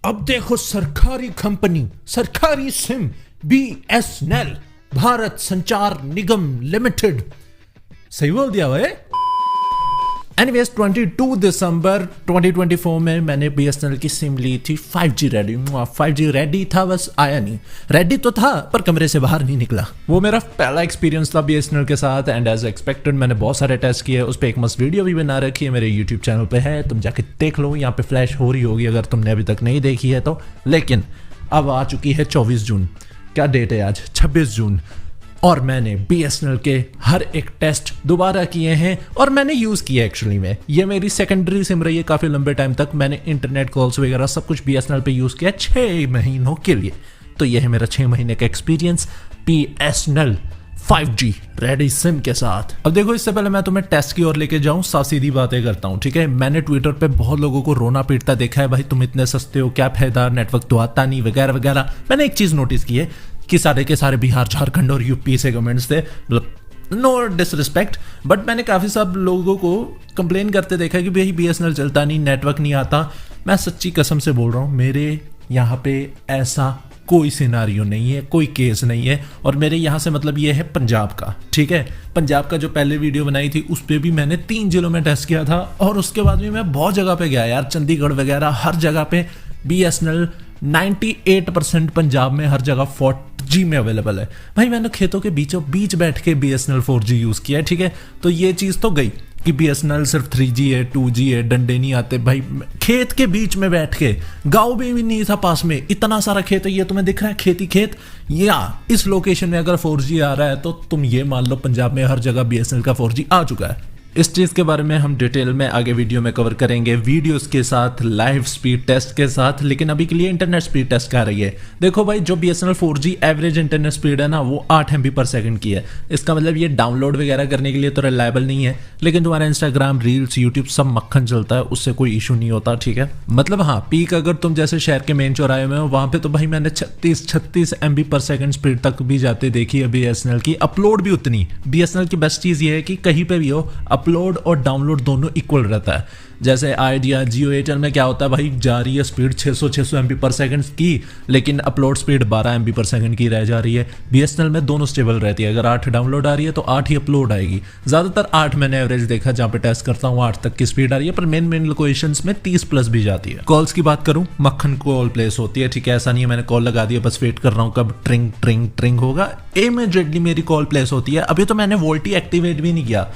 अब देखो सरकारी कंपनी, सरकारी सिम BSNL, भारत संचार निगम लिमिटेड। सही बोल दिया भाई। एनीवेज 22 दिसंबर 2024 में मैंने BSNL की सिम ली थी 5G रेडी। 5G रेडी था, बस आया नहीं। रेडी तो था पर कमरे से बाहर नहीं निकला। वो मेरा पहला एक्सपीरियंस था BSNL के साथ एंड एज एक्सपेक्टेड मैंने बहुत सारे टेस्ट किए। उस पर एक मस्त वीडियो भी बना रखी है, मेरे YouTube चैनल पे है, तुम जाके देख लो। यहाँ पे फ्लैश हो रही होगी अगर तुमने अभी तक नहीं देखी है तो। लेकिन अब आ चुकी है 24 जून। क्या डेट है आज? 26 जून। और मैंने BSNL के हर एक टेस्ट दोबारा किए हैं और मैंने यूज़ किया एक्चुअली में। ये मेरी सेकेंडरी सिम रही है काफ़ी लंबे टाइम तक। मैंने इंटरनेट कॉल्स वगैरह सब कुछ BSNL पे यूज़ किया 6 महीनों के लिए। तो ये है मेरा 6 महीने का experience BSNL 5G ready SIM के साथ। अब देखो, इससे पहले मैं तुम्हें टेस्ट की ओर लेके जाऊं, साफ सीधी बातें करता हूं, ठीक है। मैंने ट्विटर पे बहुत लोगों को रोना पीटता देखा है, भाई तुम इतने सस्ते हो, क्या फायदा, नेटवर्क तो आता नहीं वगैरह वगैरह। मैंने एक चीज़ नोटिस की है कि सारे के सारे बिहार, झारखंड और यूपी से कमेंट्स थे। मतलब नो डिसरिस्पेक्ट, बट मैंने काफ़ी सब लोगों को कंप्लेन करते देखा कि भाई BSNL चलता नहीं, नेटवर्क नहीं आता। मैं सच्ची कसम से बोल रहा हूँ, मेरे यहाँ पे ऐसा कोई सिनारियो नहीं है, कोई केस नहीं है। और मेरे यहाँ से मतलब ये है पंजाब का, ठीक है। पंजाब का जो पहले वीडियो बनाई थी उस पर भी मैंने 3 जिलों में टेस्ट किया था और उसके बाद भी मैं बहुत जगह पे गया यार, चंडीगढ़ वगैरह हर जगह पे BSNL 98% पंजाब में हर जगह 4G में अवेलेबल है। भाई मैंने खेतों के बीचों बीच बैठ के BSNL 4G यूज़ किया है, ठीक है। तो ये चीज़ तो गई कि BSNL सिर्फ 3G है, 2G है, डंडे नहीं आते। भाई खेत के बीच में बैठ के, गाँव में भी नहीं था पास में, इतना सारा खेत है। ये तुम्हें दिख रहा है खेती खेत, या इस लोकेशन में अगर 4G आ रहा है तो तुम ये मान लो पंजाब में हर जगह BSNL का 4G आ चुका है। इस चीज़ के बारे में हम डिटेल में आगे वीडियो में कवर करेंगे, वीडियोस के साथ, लाइव स्पीड टेस्ट के साथ। लेकिन अभी के लिए इंटरनेट स्पीड टेस्ट कर रही है। देखो भाई, जो BSNL 4G average internet speed है ना, वो 8 MB/s की है। इसका मतलब ये डाउनलोड वगैरह करने के लिए तो रिलायबल नहीं है, लेकिन तुम्हारा इंस्टाग्राम, रील्स, यूट्यूब सब मक्खन चलता है, उससे कोई इशू नहीं होता, ठीक है। मतलब हाँ, पीक अगर तुम जैसे शहर के मेन चौराहे में हो, वहाँ पे तो भाई मैंने 36 MB/s स्पीड तक भी जाते देखी है BSNL की। अपलोड भी उतनी। BSNL की बेस्ट चीज़ ये है कि कहीं पर भी हो, अपलोड और डाउनलोड दोनों इक्वल रहता है। जैसे आइडिया, जियो, एयरटेल में क्या होता है भाई, जा रही है स्पीड 600 MB/s की, लेकिन अपलोड स्पीड 12 MB/s की रह जा रही है। BSNL में दोनों स्टेबल रहती है। अगर 8 डाउनलोड आ रही है तो 8 ही अपलोड आएगी। ज़्यादातर 8 मैंने एवरेज देखा, जहाँ पे टेस्ट करता हूँ 8 तक की स्पीड आ रही है, पर मेन लोकेशंस में 30+ भी जाती है। कॉल्स की बात करूँ, मक्खन कॉल प्लेस होती है, ठीक है। ऐसा नहीं है मैंने कॉल लगा दिया बस वेट कर रहा हूँ कब ट्रिंग ट्रिंग ट्रिंग होगा। इमीडिएटली मेरी कॉल प्लेस होती है। अभी तो मैंने वोल्टी एक्टिवेट भी नहीं किया,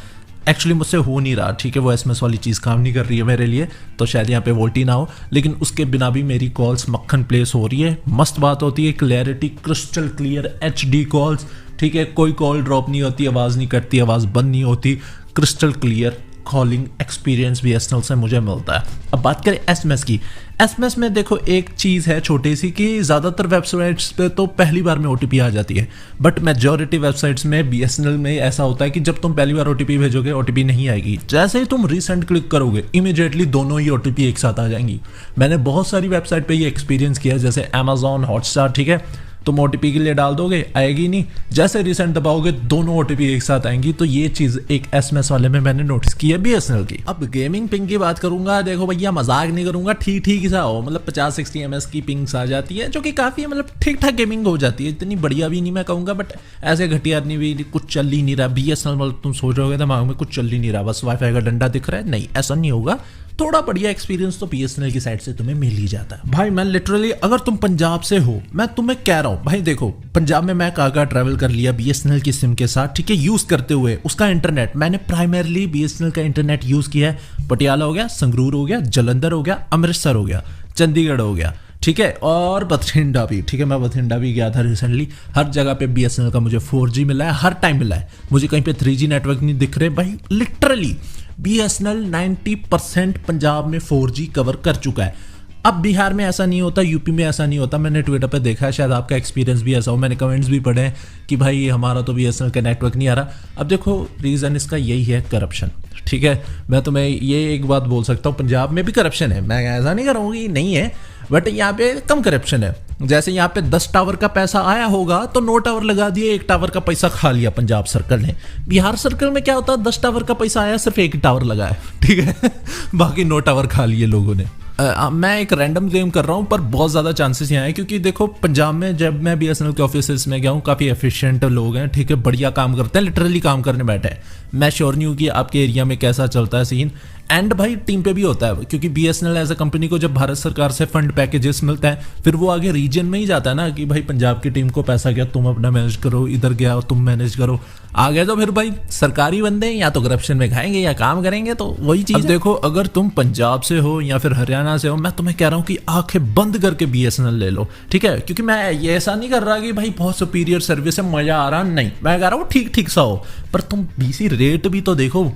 एक्चुअली मुझसे हो नहीं रहा, ठीक है। वो SMS वाली चीज़ काम नहीं कर रही है मेरे लिए, तो शायद यहाँ पे वोल्टी ना हो, लेकिन उसके बिना भी मेरी कॉल्स मक्खन प्लेस हो रही है। मस्त बात होती है, clarity, crystal clear HD calls, ठीक है। कोई कॉल ड्रॉप नहीं होती, आवाज़ नहीं कटती, आवाज़ बंद नहीं होती। Crystal clear calling experience BSNL से मुझे मिलता है। अब बात करें SMS की। SMS में देखो एक चीज़ है छोटी सी कि ज़्यादातर वेबसाइट्स पे तो पहली बार में OTP आ जाती है, बट मेजॉरिटी वेबसाइट्स में BSNL में ऐसा होता है कि जब तुम पहली बार OTP भेजोगे, OTP नहीं आएगी। जैसे ही तुम रीसेंट क्लिक करोगे, इमीडिएटली दोनों ही OTP एक साथ आ जाएंगी। मैंने बहुत सारी वेबसाइट पे ये एक्सपीरियंस किया है, जैसे Amazon, Hotstar, ठीक है। तुम OTP के लिए डाल दोगे, आएगी नहीं। जैसे रिसेंट दबाओगे, दोनों OTP एक साथ आएंगी। तो ये चीज़ एक SMS वाले में मैंने नोटिस की है BSNL की। अब गेमिंग पिंग की बात करूंगा, देखो भैया मजाक नहीं करूंगा, ठीक ठीक सा हो, मतलब 50-60 ms की पिंग्स आ जाती है, जो कि काफ़ी मतलब ठीक ठाक गेमिंग हो जाती है। इतनी बढ़िया भी नहीं मैं कहूँगा, बट ऐसे घटिया नहीं भी, कुछ चल ही नहीं रहा। BSNL मतलब तुम सोच रहे हो दिमाग में कुछ चल ही नहीं रहा, बस वाईफाई का डंडा दिख रहा है, नहीं, ऐसा नहीं होगा। थोड़ा बढ़िया एक्सपीरियंस तो BSNL की साइड से तुम्हें मिल ही जाता है। भाई मैं लिटरली, अगर तुम पंजाब से हो, मैं तुम्हें कह रहा हूँ भाई, देखो पंजाब में मैं कहाँ ट्रैवल कर लिया BSNL की सिम के साथ, ठीक है, यूज करते हुए। उसका इंटरनेट मैंने प्राइमरली BSNL का इंटरनेट यूज किया है। पटियाला हो गया, संगरूर हो गया, जलंधर हो गया, अमृतसर हो गया, चंडीगढ़ हो गया, ठीक है, और बठिंडा भी, ठीक है। मैं बठिंडा भी गया था रिसेंटली। हर जगह पे BSNL का मुझे 4G मिला है, हर टाइम मिला है। मुझे कहीं पे 3G नेटवर्क नहीं दिख रहे भाई। लिटरली BSNL 90% पंजाब में 4G कवर कर चुका है। अब बिहार में ऐसा नहीं होता, यूपी में ऐसा नहीं होता। मैंने ट्विटर पे देखा है, शायद आपका एक्सपीरियंस भी ऐसा हो। मैंने कमेंट्स भी पढ़े हैं कि भाई हमारा तो BSNL का नेटवर्क नहीं आ रहा। अब देखो रीज़न इसका यही है, करप्शन, ठीक है। मैं तुम्हें ये एक बात बोल सकता हूँ, पंजाब में भी करप्शन है, मैं ऐसा नहीं करूँगा कि नहीं है, बट यहाँ पे कम करप्शन है। जैसे यहाँ पे 10 टावर का पैसा आया होगा तो 9 टावर लगा दिए, 1 टावर का पैसा खा लिया पंजाब सर्कल ने। बिहार सर्कल में क्या होता है, 10 टावर का पैसा आया, सिर्फ 1 टावर लगाया, ठीक है बाकी 9 टावर खा लिए लोगों ने। मैं एक रैंडम क्लेम कर रहा हूँ पर बहुत ज़्यादा चांसेस यहाँ हैं, क्योंकि देखो पंजाब में जब मैं BSNL के ऑफिस में गया हूँ काफ़ी एफिशिएंट लोग हैं, ठीक है, बढ़िया काम करते हैं, लिटरली काम करने बैठे हैं। मैं श्योर नहीं हूँ कि आपके एरिया में कैसा चलता है सीन, एंड भाई टीम पे भी होता है, क्योंकि BSNL एज अ कंपनी को जब भारत सरकार से फंड पैकेजेस मिलते हैं फिर वो आगे रीजन में ही जाता है ना कि भाई पंजाब की टीम को पैसा गया, तुम अपना मैनेज करो, इधर गया तुम मैनेज करो, आ गए तो फिर भाई सरकारी बंदे या तो करप्शन में खाएंगे या काम करेंगे, तो वही चीज। अब देखो अगर तुम पंजाब से हो या फिर हरियाणा से हो, मैं तुम्हें कह रहा हूँ कि आंखें बंद करके BSNL ले लो, ठीक है, क्योंकि मैं ये ऐसा नहीं कर रहा कि भाई बहुत सुपीरियर सर्विस है मजा आ रहा, नहीं, मैं कह रहा हूँ ठीक ठीक सा हो, पर तुम BC रेट भी तो देखो।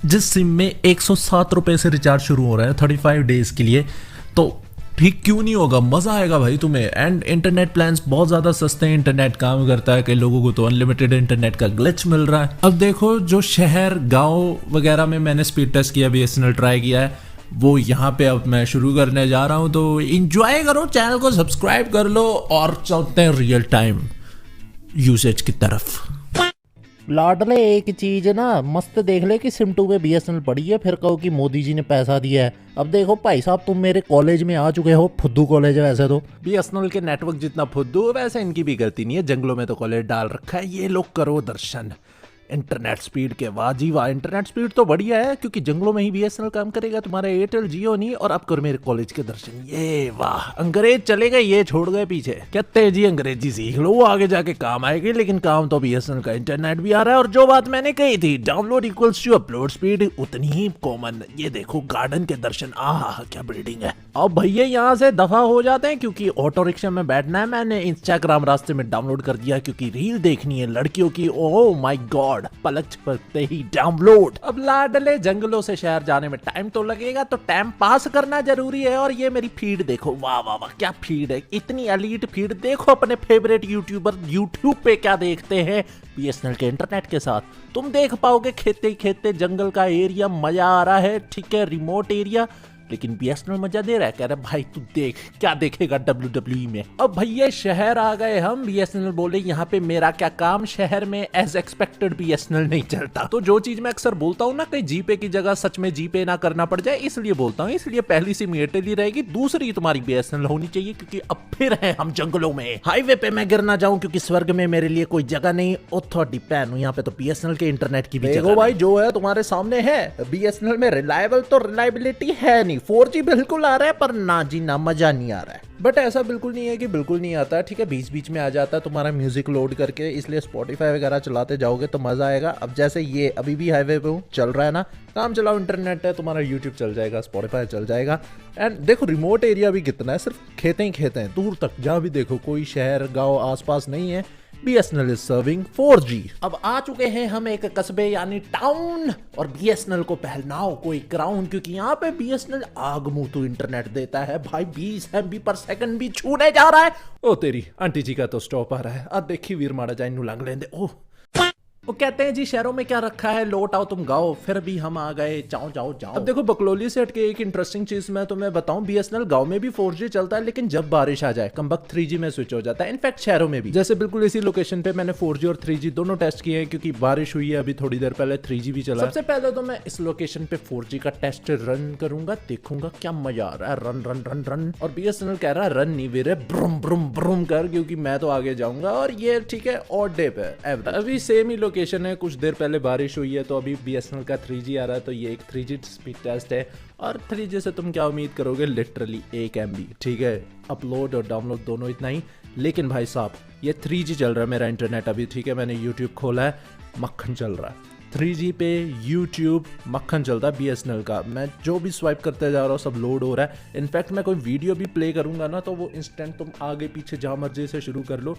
जिस सिम में 107 रुपए से रिचार्ज शुरू हो रहा है 35 डेज के लिए, तो ठीक क्यों नहीं होगा, मजा आएगा भाई तुम्हें। एंड इंटरनेट प्लान्स बहुत ज्यादा सस्ते हैं, इंटरनेट काम करता है, कई लोगों को तो अनलिमिटेड इंटरनेट का ग्लिच मिल रहा है। अब देखो जो शहर गांव वगैरह में मैंने स्पीड टेस्ट किया, BSNL ट्राई किया है, वो यहाँ पे अब मैं शुरू करने जा रहा हूँ, तो इंजॉय करो, चैनल को सब्सक्राइब कर लो और चलते हैं रियल टाइम यूसेज की तरफ। लाडले एक चीज ना मस्त देख ले कि सिम 2 में BSNL पड़ी है, फिर कहो कि मोदी जी ने पैसा दिया है। अब देखो भाई साहब तुम मेरे कॉलेज में आ चुके हो, फुद्दू कॉलेज है वैसे तो। BSNL के नेटवर्क जितना फुद्दू वैसे इनकी भी गलती नहीं है, जंगलों में तो कॉलेज डाल रखा है। ये लोग करो दर्शन इंटरनेट स्पीड के, वाह जी वाह, इंटरनेट स्पीड तो बढ़िया है, क्योंकि जंगलों में ही BSNL काम करेगा, तुम्हारा एयरटेल जियो नहीं। और अब करो मेरे कॉलेज के दर्शन, ये वाह, अंग्रेज चले गए, ये छोड़ गए पीछे। कहते हैं जी अंग्रेजी सीख लो, वो आगे जाके काम आएगी, लेकिन काम तो BSNL का इंटरनेट भी आ रहा है। और जो बात मैंने कही थी, download equals to upload speed, उतनी ही कॉमन। ये देखो गार्डन के दर्शन, आहा क्या बिल्डिंग है। अब भैया यहाँ से दफा हो जाते हैं, क्योंकि ऑटो रिक्शा में बैठना है। मैंने इंस्टाग्राम रास्ते में डाउनलोड कर दिया, क्योंकि रील देखनी है लड़कियों की। ओह माय गॉड, पलक झपकते ही डाउनलोड। अब लाडले जंगलों से शहर जाने में टाइम तो लगेगा, तो टाइम पास करना जरूरी है। और ये मेरी फीड देखो, वाह वाह वाह क्या फीड है, इतनी एलीट फीड। देखो अपने फेवरेट यूट्यूबर यूट्यूब पे क्या देखते हैं, BSNL के इंटरनेट के साथ तुम देख पाओगे खेते ही खेते जंगल का एरिया, मजा आ रहा है, ठीक है, रिमोट एरिया, लेकिन BSNL मजा दे रहा है। कह रहा भाई तू देख क्या देखेगा WWE में। अब भैया शहर आ गए हम, BSNL बोले यहाँ पे मेरा क्या काम, शहर में एज एक्सपेक्टेड BSNL नहीं चलता। तो जो चीज मैं अक्सर बोलता हूँ ना, कहीं जीपे की जगह सच में जीपे ना करना पड़ जाए, इसलिए बोलता हूँ। इसलिए पहली सिम एयरटेल ही रहेगी, दूसरी तुम्हारी BSNL होनी चाहिए, क्योंकि अब फिर है हम जंगलों में। हाईवे पे मैं गिर ना जाऊं, क्योंकि स्वर्ग में मेरे लिए कोई जगह नहीं। थोड़ी पैन हूँ यहाँ पे, तो BSNL के इंटरनेट की भी जगह भाई जो है तुम्हारे सामने है। BSNL में रिलायबल तो रिलायबिलिटी है नहीं, 4G बिल्कुल आ रहा है, पर ना जी ना मजा नहीं आ रहा है। बट ऐसा बिल्कुल नहीं है कि बिल्कुल नहीं आता है, ठीक है, बीच बीच में आ जाता है तुम्हारा म्यूजिक लोड करके, इसलिए Spotify वगैरह चलाते जाओगे तो मजा आएगा। अब जैसे ये अभी भी हाईवे पे हूँ, चल रहा है ना, काम चलाओ, इंटरनेट है, तुम्हारा YouTube चल जाएगा, Spotify चल जाएगा। एंड देखो रिमोट एरिया भी कितना है, सिर्फ खेते ही खेते हैं, दूर तक जहाँ भी देखो कोई शहर गाँव आसपास नहीं है। BSNL is serving 4G। अब आ चुके हैं हम एक कस्बे यानी टाउन, और BSNL को पहनाओ कोई क्राउन, क्योंकि यहाँ पे BSNL आग मुंह तो इंटरनेट देता है भाई, 20 MB पर सेकंड भी छूने जा रहा है। ओ तेरी आंटी जी का तो स्टॉप आ रहा है, अब देखी वीर माड़ा जाए लंग लेंदे। ओह वो कहते हैं जी शहरों में क्या रखा है, लौट आओ तुम गाओ, फिर भी हम आ गए, जाओ जाओ जाओ। अब देखो बकलोली से हटके एक इंटरेस्टिंग चीज मैं तुम्हें बताऊं, BSNL गांव में भी 4G चलता है, लेकिन जब बारिश आ जाए कमबख्त 3G में स्विच हो जाता है। इनफैक्ट शहरों में भी, जैसे बिल्कुल इसी लोकेशन पे मैंने 4G और 3G दोनों टेस्ट किए हैं, क्योंकि बारिश हुई है अभी थोड़ी देर पहले, 3G भी चला। सबसे पहले तो मैं इस लोकेशन पे 4G का टेस्ट रन करूंगा, देखूंगा क्या मजा आ रहा है, रन रन रन रन। और BSNL कह रहा है रन नहीं वीरे, ब्रुम ब्रुम ब्रुम कर, क्योंकि मैं तो आगे जाऊंगा। और ये ठीक है ऑड डे पे एवरेज। अभी सेम ही लोकेशन है, कुछ देर पहले बारिश हुई है, तो अभी BSNL का 3G आ रहा है, तो ये एक 3G स्पीड टेस्ट है। और 3G से तुम क्या उम्मीद करोगे, लिटरली 1 MB, ठीक है, अपलोड और डाउनलोड दोनों इतना ही। लेकिन भाई साहब ये 3G चल रहा है मेरा इंटरनेट अभी, ठीक है, मैंने YouTube खोला है, मक्खन चल रहा है 3G पे, YouTube मक्खन चलता है BSNL का। मैं जो भी स्वाइप करते जा रहा हूँ सब लोड हो रहा है। इनफैक्ट मैं कोई वीडियो भी प्ले करूंगा ना, तो वो इंस्टेंट तुम आगे पीछे जहाँ मर्जी से शुरू कर लो,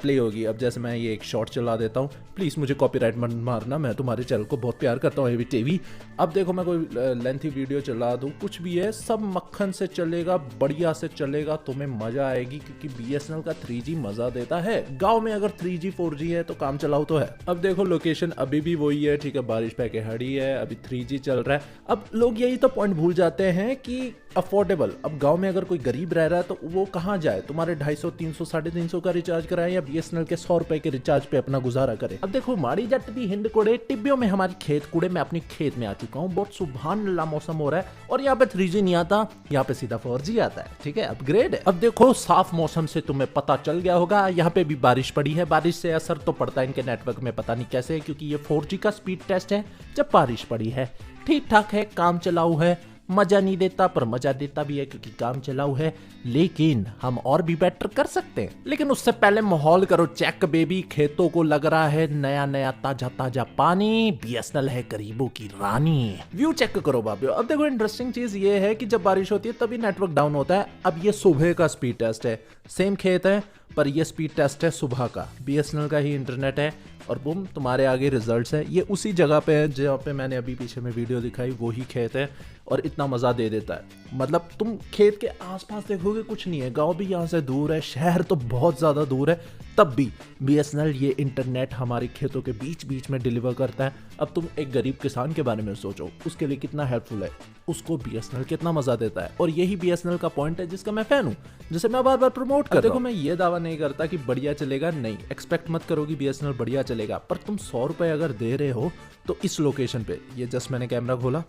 प्ले होगी। अब जैसे मैं ये एक शॉट चला देता हूँ, प्लीज़ मुझे कॉपीराइट मत मारना, मैं तुम्हारे चैनल को बहुत प्यार करता हूँ AVTV। अब देखो मैं कोई लेंथी वीडियो चला दूँ, कुछ भी है, सब मक्खन से चलेगा, बढ़िया से चलेगा, तुम्हें मज़ा आएगी, क्योंकि BSNL का 3G मज़ा देता है। गाँव में अगर 3G 4G है तो काम चलाओ तो है। अब देखो लोकेशन अभी भी वही है, ठीक है, बारिश पै के हड़ी है, अभी 3G चल रहा है। अब लोग यही तो पॉइंट भूल जाते हैं कि अफोर्डेबल। अब गांव में अगर कोई गरीब रह रहा है तो वो कहाँ जाए, तुम्हारे 250, 300, 350 का रिचार्ज कराए या BSNL के 100 रुपए के रिचार्ज पे अपना गुजारा करे। अब देखो माड़ी जट दी हिंद कोड़े टिब्बियों में हमारी खेत कूड़े, मैं अपनी खेत में आ चुका हूँ। बहुत सुभान अल्लाह मौसम हो रहा है और यहाँ पे 3G नहीं आता, यहाँ पे सीधा 4G आता है। ठीक है, अपग्रेड है। अब देखो साफ मौसम से तुम्हें पता चल गया होगा, यहाँ पे भी बारिश पड़ी है। बारिश से असर तो पड़ता है इनके नेटवर्क में, पता नहीं कैसे, क्योंकि ये 4G का स्पीड टेस्ट है। जब बारिश पड़ी है ठीक ठाक है, काम चलाऊ है, मजा नहीं देता पर मजा देता भी है क्योंकि काम चलाऊ है। लेकिन हम और भी बेटर कर सकते हैं। लेकिन उससे पहले माहौल करो चेक बेबी, खेतों को लग रहा है नया नया ताजा ताजा पानी, BSNL है गरीबों की रानी। व्यू चेक करो बाबियो। अब देखो इंटरेस्टिंग चीज ये है कि जब बारिश होती है तभी नेटवर्क डाउन होता है। अब ये सुबह का स्पीड टेस्ट है, सेम खेत है पर ये स्पीड टेस्ट है सुबह का, BSNL का ही इंटरनेट है और बुम तुम्हारे आगे रिजल्ट्स है। ये उसी जगह पे है जहाँ पे मैंने अभी पीछे में वीडियो दिखाई, वही खेत है और इतना मज़ा दे देता है। मतलब तुम खेत के आसपास देखोगे कुछ नहीं है, गांव भी यहाँ से दूर है, शहर तो बहुत ज़्यादा दूर है, तब भी BSNL ये इंटरनेट हमारे खेतों के बीच बीच में डिलीवर करता है। अब तुम एक गरीब किसान के बारे में सोचो, उसके लिए कितना हेल्पफुल है, उसको BSNL कितना मज़ा देता है। और यही BSNL का पॉइंट है जिसका मैं फ़ैन हूँ, जिसे मैं बार बार प्रमोट कर रहा हूँ। देखो मैं ये दावा नहीं करता कि बढ़िया चलेगा, नहीं एक्सपेक्ट मत करो कि BSNL बढ़िया चलेगा, पर तुम 100 रुपये अगर दे रहे हो तो इस लोकेशन पे, ये जस्ट मैंने कैमरा खोला,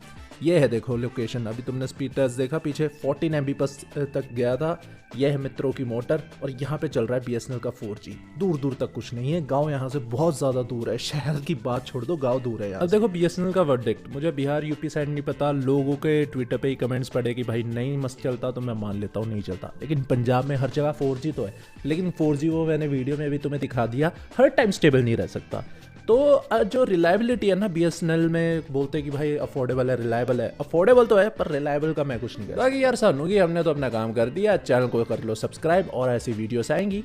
ये है देखो लोकेशन। अभी तुमने स्पीड टेस्ट देखा, पीछे 14 MB तक गया था। यह है मित्रों की मोटर और यहाँ पे चल रहा है BSNL का 4G। दूर दूर तक कुछ नहीं है, गांव यहाँ से बहुत ज़्यादा दूर है, शहर की बात छोड़ दो, गांव दूर है यहाँ। अब देखो BSNL का वर्डिक्ट, मुझे बिहार यूपी साइड नहीं पता, लोगों के ट्विटर पे ही कमेंट्स पड़े कि भाई नहीं मस्त चलता, तो मैं मान लेता हूँ नहीं चलता। लेकिन पंजाब में हर जगह 4G तो है, लेकिन 4G वो मैंने वीडियो में भी तुम्हें दिखा दिया, हर टाइम स्टेबल नहीं रह सकता। तो जो रिलायबिलिटी है ना BSNL में, बोलते हैं कि भाई अफोर्डेबल है, रिलायबल है, अफोर्डेबल तो है पर रिलायबल का मैं कुछ नहीं कहता। बाकी यार सानू की हमने तो अपना काम कर दिया, चैनल को कर लो सब्सक्राइब और ऐसी वीडियोस आएंगी।